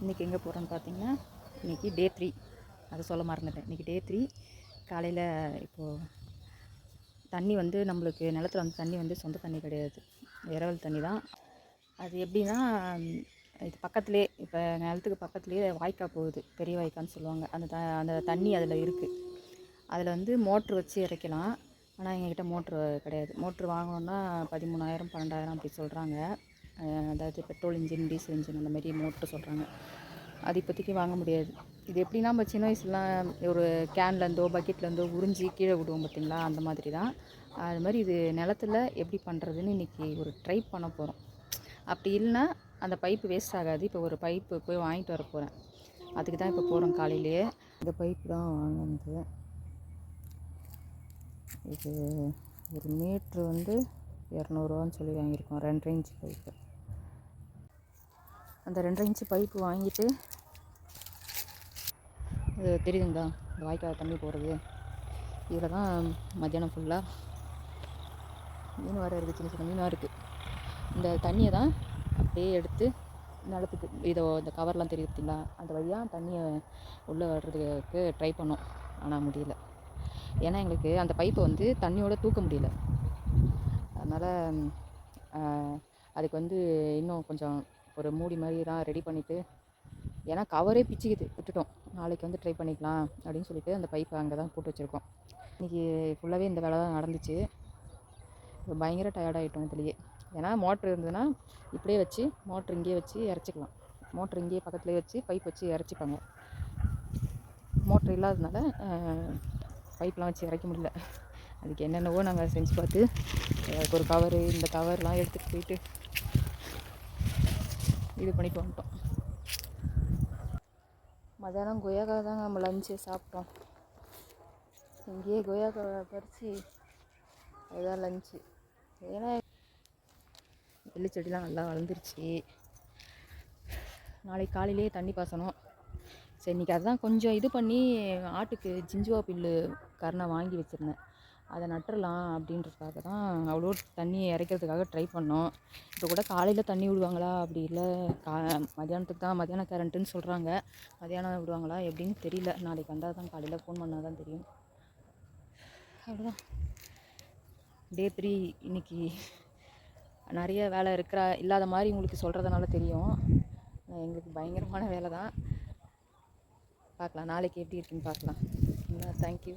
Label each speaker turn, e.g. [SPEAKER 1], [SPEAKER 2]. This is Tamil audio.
[SPEAKER 1] இன்றைக்கி எங்கே போகிறோன்னு பார்த்தீங்கன்னா, இன்றைக்கி டே 3. அதை சொல்ல மறந்துட்டேன். இன்றைக்கி டே 3 காலையில் இப்போது தண்ணி வந்து நம்மளுக்கு நிலத்துல வந்து தண்ணி வந்து சொந்த தண்ணி கிடையாது, இரவல் தண்ணி தான். அது எப்படின்னா, இது பக்கத்துலேயே இப்போ நிலத்துக்கு பக்கத்துலேயே வாய்க்கால் போகுது, பெரிய வாய்க்கான்னு சொல்லுவாங்க. அந்த தண்ணி அதில் இருக்குது. அதில் வந்து மோட்ரு வச்சு இறைக்கலாம். ஆனால் எங்ககிட்ட மோட்ரு கிடையாது. மோட்ரு வாங்கணுன்னா 13,000 12,000 அப்படி சொல்கிறாங்க. அதாவது பெட்ரோல் இன்ஜின், டீசல் இன்ஜின் அந்த மாதிரி மோட்ரு சொல்கிறாங்க. அது இப்போதைக்கு வாங்க முடியாது. இது எப்படின்னா, நம்ம சின்ன வயசுலாம் ஒரு கேன்லேருந்தோ பக்கெட்லேருந்தோ உறிஞ்சி கீழே விடுவோம் பார்த்திங்களா, அந்த மாதிரி தான். அது மாதிரி இது நிலத்தில் எப்படி பண்ணுறதுன்னு இன்றைக்கி ஒரு ட்ரை பண்ண போகிறோம். அப்படி இல்லைன்னா அந்த பைப்பு வேஸ்ட் ஆகாது. இப்போ ஒரு பைப்பு போய் வாங்கிட்டு வர போகிறேன். அதுக்கு தான் இப்போ போகிறோம் காலையிலேயே. இந்த பைப்பு தான் வாங்கினது. இது ஒரு மீட்ரு வந்து 200 சொல்லி வாங்கியிருக்கோம். 2.5 இன்ச்சு பைப்பு. அந்த 2.5 இன்ச்சு பைப்பு வாங்கிட்டு, இது தெரியுதுங்களா, இந்த வாய்க்கால் தண்ணி போகிறது, இதில் தான் மத்தியானம் ஃபுல்லாக மீன் வர இருக்குது. சின்ன சின்ன மீனாக இருக்குது. இந்த தண்ணியை தான் அப்படியே எடுத்து நிலத்துக்கு இந்த கவர்லாம் தெரியுது பார்த்திங்களா, அந்த வழியாக தண்ணியை உள்ளே வர்றதுக்கு ட்ரை பண்ணோம். ஆனால் முடியல. ஏன்னா எங்களுக்கு அந்த பைப்பை வந்து தண்ணியோடு தூக்க முடியல. அதனால் அதுக்கு வந்து இன்னும் கொஞ்சம் ஒரு மூடி மாதிரி தான் ரெடி பண்ணிவிட்டு, ஏன்னா கவரே பிச்சுக்குது, விட்டுட்டோம். நாளைக்கு வந்து ட்ரை பண்ணிக்கலாம் அப்படின்னு சொல்லிட்டு அந்த பைப்பை அங்கே தான் போட்டு வச்சுருக்கோம். இன்றைக்கி ஃபுல்லாகவே இந்த வேலை தான் நடந்துச்சு. பயங்கர டயர்டாகிட்டோம் இதுலேயே. ஏன்னா மோட்ரு இருந்ததுன்னா இப்படியே வச்சு மோட்ரு இங்கேயே வச்சு இறச்சிக்கலாம். மோட்ரு இங்கேயே பக்கத்துலேயே வச்சு பைப் வச்சு இறச்சிப்பாங்க. மோட்ரு இல்லாததுனால பைப்லாம் வச்சு இறக்க முடியல. அதுக்கு என்னென்னவோ நாங்கள் செஞ்சு பார்த்து அதுக்கு ஒரு கவரு, இந்த கவர்லாம் எடுத்துகிட்டு போயிட்டு இது பண்ணிட்டு வந்துட்டோம். மத்தியானம் கொய்யாக்கா தாங்க நம்ம லஞ்சு சாப்பிட்டோம். இங்கேயே கொய்யாக்கா பறித்து அதுதான் லஞ்சு. ஏன்னா வெள்ளி செடிலாம் நல்லா வளர்ந்துருச்சு. நாளைக்கு காலையிலேயே தண்ணி பாசணும். சரி, இன்றைக்கி அதுதான் கொஞ்சம் இது பண்ணி ஆட்டுக்கு ஜிஞ்சுவா புல்லு கரணை வாங்கி வச்சுருந்தேன். அதை நட்டுடலாம் அப்படின்றதுக்காக தான் அவ்வளோ தண்ணியை இறைக்கிறதுக்காக ட்ரை பண்ணோம். இப்போ கூட காலையில் தண்ணி விடுவாங்களா, அப்படி இல்லை மத்தியானத்துக்கு தான், மத்தியானம் கரண்ட்டுன்னு சொல்கிறாங்க. மத்தியானம் விடுவாங்களா எப்படின்னு தெரியல. நாளைக்கு வந்தால் தான், காலையில் ஃபோன் பண்ணால் தான் தெரியும். அவ்வளோதான். டே 3 இன்றைக்கி நிறைய வேலை இல்லாத மாதிரி உங்களுக்கு சொல்கிறதுனால தெரியும். எங்களுக்கு பயங்கரமான வேலை தான். பார்க்கலாம் நாளைக்கு எப்படி இருக்குன்னு பார்க்கலாம். தேங்க்யூ.